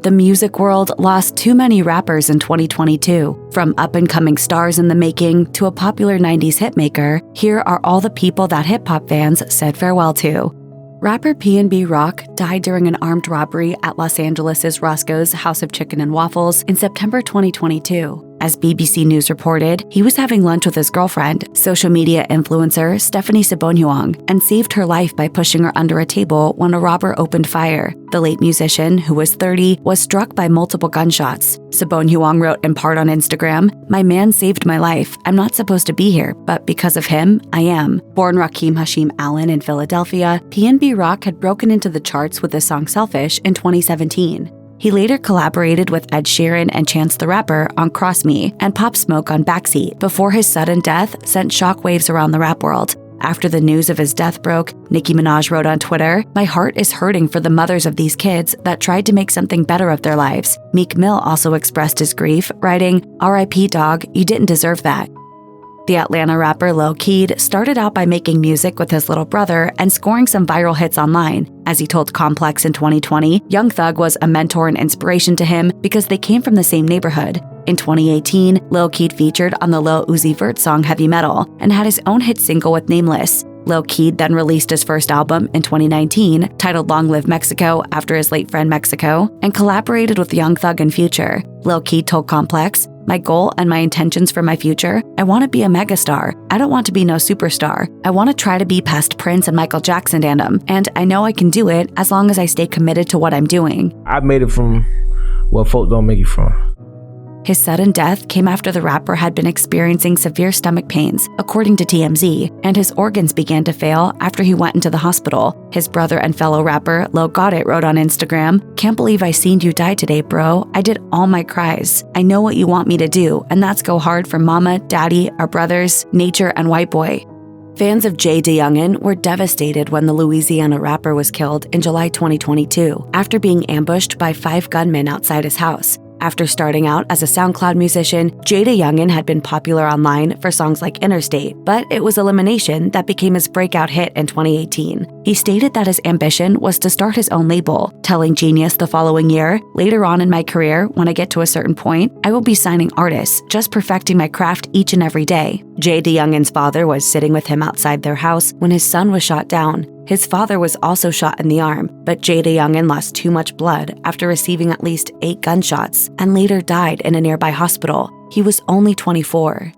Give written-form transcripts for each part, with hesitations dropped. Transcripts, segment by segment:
The music world lost too many rappers in 2022. From up-and-coming stars in the making to a popular 90s hitmaker, here are all the people that hip-hop fans said farewell to. Rapper PnB Rock died during an armed robbery at Los Angeles' Roscoe's House of Chicken and Waffles in September 2022. As BBC News reported, he was having lunch with his girlfriend, social media influencer Stephanie Sabonhuang, and saved her life by pushing her under a table when a robber opened fire. The late musician, who was 30, was struck by multiple gunshots. Sabonhuang wrote in part on Instagram, "My man saved my life. I'm not supposed to be here, but because of him, I am." Born Rakim Hashim Allen in Philadelphia, PnB Rock had broken into the charts with his song Selfish in 2017. He later collaborated with Ed Sheeran and Chance the Rapper on Cross Me and Pop Smoke on Backseat before his sudden death sent shockwaves around the rap world. After the news of his death broke, Nicki Minaj wrote on Twitter, "My heart is hurting for the mothers of these kids that tried to make something better of their lives." Meek Mill also expressed his grief, writing, "R.I.P. dog, you didn't deserve that." The Atlanta rapper Lil Keed started out by making music with his little brother and scoring some viral hits online. As he told Complex in 2020, Young Thug was a mentor and inspiration to him because they came from the same neighborhood. In 2018, Lil Keed featured on the Lil Uzi Vert song Heavy Metal and had his own hit single with Nameless. Lil Keed then released his first album in 2019, titled Long Live Mexico after his late friend Mexico, and collaborated with Young Thug and Future. Lil Keed told Complex, "My goal and my intentions for my future, I want to be a megastar. I don't want to be no superstar. I want to try to be past Prince and Michael Jackson and them, and I know I can do it as long as I stay committed to what I'm doing." I made it from where folks don't make it from. His sudden death came after the rapper had been experiencing severe stomach pains, according to TMZ, and his organs began to fail after he went into the hospital. His brother and fellow rapper Lil Got It wrote on Instagram, "Can't believe I seen you die today, bro. I did all my cries. I know what you want me to do, and that's go hard for mama, daddy, our brothers, nature, and white boy." Fans of JayDaYoungan were devastated when the Louisiana rapper was killed in July 2022 after being ambushed by 5 gunmen outside his house. After starting out as a SoundCloud musician, JayDaYoungan had been popular online for songs like Interstate, but it was Elimination that became his breakout hit in 2018. He stated that his ambition was to start his own label, telling Genius the following year, "Later on in my career, when I get to a certain point, I will be signing artists, just perfecting my craft each and every day." JayDaYoungan's father was sitting with him outside their house when his son was shot down. His father was also shot in the arm, but JayDaYoungan lost too much blood after receiving at least 8 gunshots and later died in a nearby hospital. He was only 24.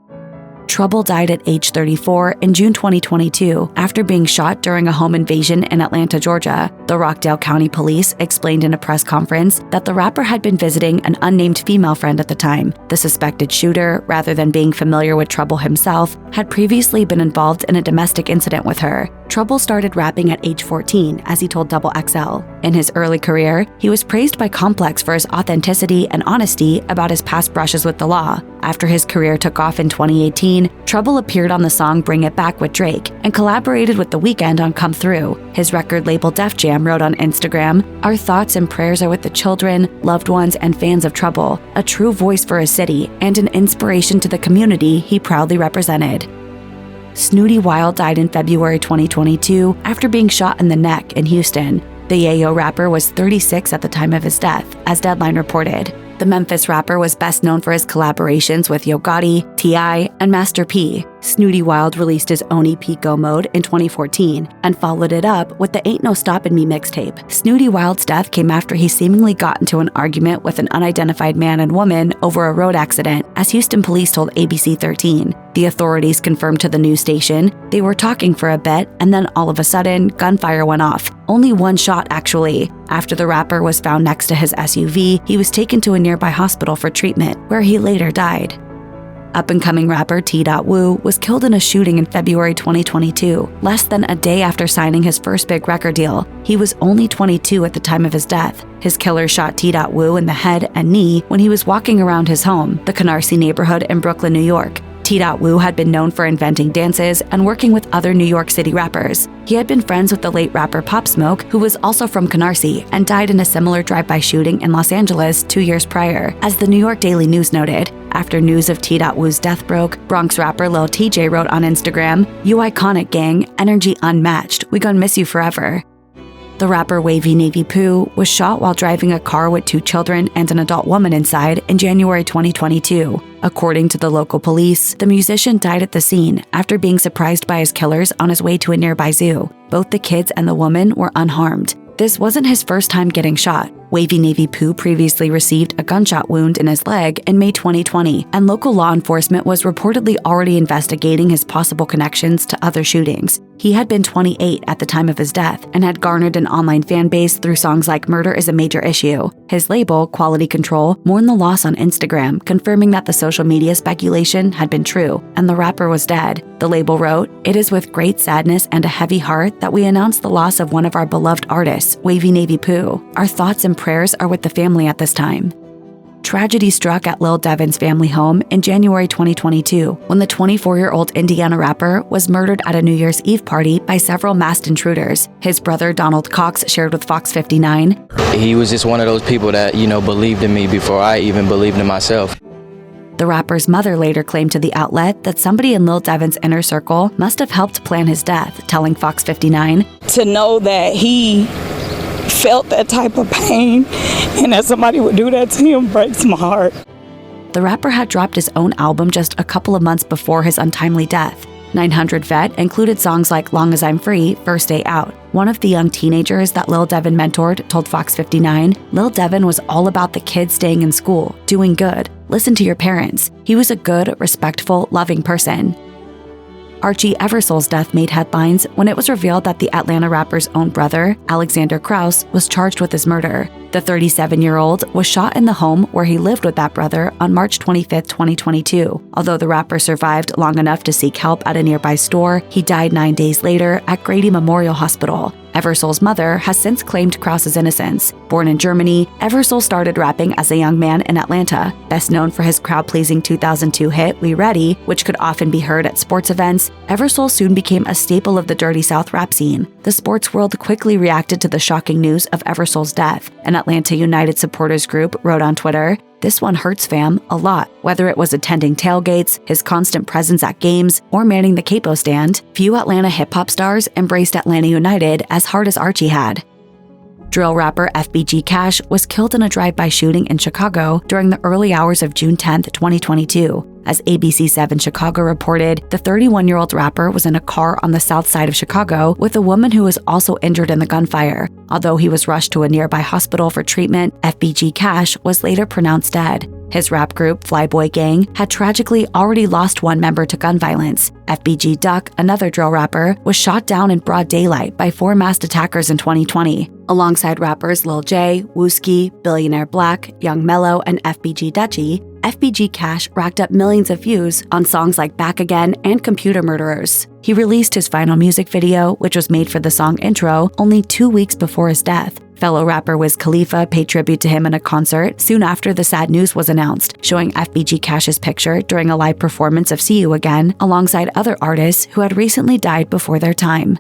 Trouble died at age 34 in June 2022 after being shot during a home invasion in Atlanta, Georgia. The Rockdale County Police explained in a press conference that the rapper had been visiting an unnamed female friend at the time. The suspected shooter, rather than being familiar with Trouble himself, had previously been involved in a domestic incident with her. Trouble started rapping at age 14, as he told Double XL. In his early career, he was praised by Complex for his authenticity and honesty about his past brushes with the law. After his career took off in 2018, Trouble appeared on the song Bring It Back with Drake and collaborated with The Weeknd on Come Through. His record label Def Jam wrote on Instagram, "Our thoughts and prayers are with the children, loved ones, and fans of Trouble, a true voice for his city and an inspiration to the community he proudly represented." Snootie Wild died in February 2022 after being shot in the neck in Houston. The Yayo rapper was 36 at the time of his death, as Deadline reported. The Memphis rapper was best known for his collaborations with Yo Gotti, T.I., and Master P. Snootie Wild released his own EP Go Mode in 2014 and followed it up with the Ain't No Stoppin' Me mixtape. Snootie Wild's death came after he seemingly got into an argument with an unidentified man and woman over a road accident, as Houston police told ABC 13. The authorities confirmed to the news station they were talking for a bit, and then all of a sudden, gunfire went off. Only one shot, actually. After the rapper was found next to his SUV, he was taken to a nearby hospital for treatment, where he later died. Up-and-coming rapper TDott Woo was killed in a shooting in February 2022, less than a day after signing his first big record deal. He was only 22 at the time of his death. His killer shot TDott Woo in the head and knee when he was walking around his home, the Canarsie neighborhood in Brooklyn, New York. TDott Woo had been known for inventing dances and working with other New York City rappers. He had been friends with the late rapper Pop Smoke, who was also from Canarsie and died in a similar drive-by shooting in Los Angeles 2 years prior, as the New York Daily News noted. After news of TDott Woo's death broke, Bronx rapper Lil TJ wrote on Instagram, "You iconic gang, energy unmatched, we gon' miss you forever." The rapper Wavy Navy Pooh was shot while driving a car with 2 children and an adult woman inside in January 2022. According to the local police, the musician died at the scene after being surprised by his killers on his way to a nearby zoo. Both the kids and the woman were unharmed. This wasn't his first time getting shot. Wavy Navy Pooh previously received a gunshot wound in his leg in May 2020, and local law enforcement was reportedly already investigating his possible connections to other shootings. He had been 28 at the time of his death and had garnered an online fan base through songs like Murder is a Major Issue. His label, Quality Control, mourned the loss on Instagram, confirming that the social media speculation had been true and the rapper was dead. The label wrote, "It is with great sadness and a heavy heart that we announce the loss of one of our beloved artists, Wavy Navy Pooh. Our thoughts and prayers are with the family at this time." Tragedy struck at Lil Devin's family home in January 2022 when the 24-year-old Indiana rapper was murdered at a New Year's Eve party by several masked intruders. His brother Donald Cox shared with Fox 59, "He was just one of those people that, believed in me before I even believed in myself." The rapper's mother later claimed to the outlet that somebody in Lil Devin's inner circle must have helped plan his death, telling Fox 59, "To know that he felt that type of pain and that somebody would do that to him breaks my heart." The rapper had dropped his own album just a couple of months before his untimely death. 900 Vet included songs like Long As I'm Free, First Day Out. One of the young teenagers that Lil Devin mentored told Fox 59, "Lil Devin was all about the kids staying in school, doing good. Listen to your parents. He was a good, respectful, loving person." Archie Eversole's death made headlines when it was revealed that the Atlanta rapper's own brother, Alexander Krauss, was charged with his murder. The 37-year-old was shot in the home where he lived with that brother on March 25, 2022. Although the rapper survived long enough to seek help at a nearby store, he died 9 days later at Grady Memorial Hospital. Eversole's mother has since claimed Krauss's innocence. Born in Germany, Eversole started rapping as a young man in Atlanta. Best known for his crowd-pleasing 2002 hit, We Ready, which could often be heard at sports events, Eversole soon became a staple of the Dirty South rap scene. The sports world quickly reacted to the shocking news of Eversole's death. An Atlanta United supporters group wrote on Twitter, "This one hurts fam a lot." Whether it was attending tailgates, his constant presence at games, or manning the capo stand, few Atlanta hip-hop stars embraced Atlanta United as hard as Archie had. Drill rapper FBG Cash was killed in a drive-by shooting in Chicago during the early hours of June 10, 2022. As ABC7 Chicago reported, the 31-year-old rapper was in a car on the south side of Chicago with a woman who was also injured in the gunfire. Although he was rushed to a nearby hospital for treatment, FBG Cash was later pronounced dead. His rap group, Flyboy Gang, had tragically already lost one member to gun violence. FBG Duck, another drill rapper, was shot down in broad daylight by 4 masked attackers in 2020. Alongside rappers Lil J, Wooski, Billionaire Black, Young Mello, and FBG Dutchie, FBG Cash racked up millions of views on songs like Back Again and Computer Murderers. He released his final music video, which was made for the song Intro, only 2 weeks before his death. Fellow rapper Wiz Khalifa paid tribute to him in a concert soon after the sad news was announced, showing FBG Cash's picture during a live performance of See You Again, alongside other artists who had recently died before their time.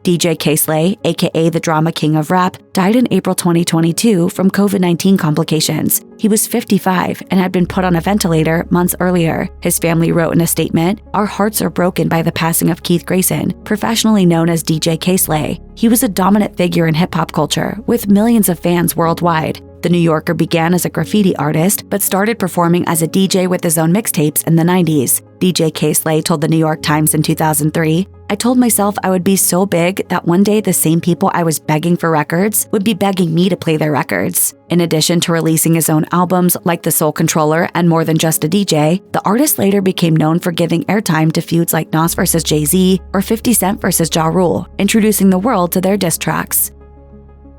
DJ K-Slay, aka the Drama King of Rap, died in April 2022 from COVID-19 complications. He was 55 and had been put on a ventilator months earlier. His family wrote in a statement, "Our hearts are broken by the passing of Keith Grayson, professionally known as DJ K-Slay. He was a dominant figure in hip-hop culture, with millions of fans worldwide." The New Yorker began as a graffiti artist, but started performing as a DJ with his own mixtapes in the 90s. DJ K-Slay told the New York Times in 2003, "I told myself I would be so big that one day the same people I was begging for records would be begging me to play their records." In addition to releasing his own albums like The Soul Controller and More Than Just a DJ, the artist later became known for giving airtime to feuds like Nas vs. Jay-Z or 50 Cent vs. Ja Rule, introducing the world to their diss tracks.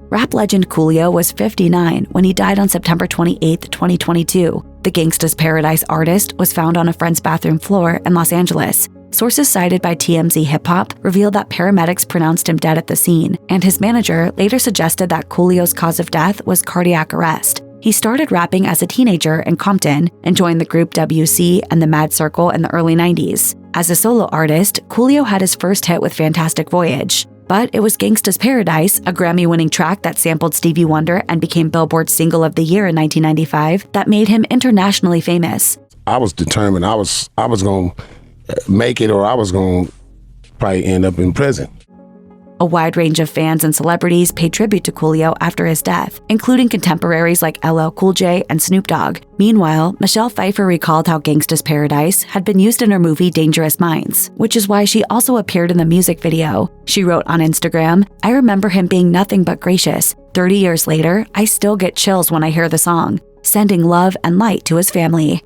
Rap legend Coolio was 59 when he died on September 28, 2022. The Gangsta's Paradise artist was found on a friend's bathroom floor in Los Angeles. Sources cited by TMZ Hip Hop revealed that paramedics pronounced him dead at the scene, and his manager later suggested that Coolio's cause of death was cardiac arrest. He started rapping as a teenager in Compton and joined the group WC and the Mad Circle in the early 90s. As a solo artist, Coolio had his first hit with Fantastic Voyage. But it was Gangsta's Paradise, a Grammy-winning track that sampled Stevie Wonder and became Billboard's Single of the Year in 1995, that made him internationally famous. I was determined I was going to make it, or I was going to probably end up in prison. A wide range of fans and celebrities paid tribute to Coolio after his death, including contemporaries like LL Cool J and Snoop Dogg. Meanwhile, Michelle Pfeiffer recalled how Gangsta's Paradise had been used in her movie Dangerous Minds, which is why she also appeared in the music video. She wrote on Instagram, "I remember him being nothing but gracious. 30 years later, I still get chills when I hear the song. Sending love and light to his family."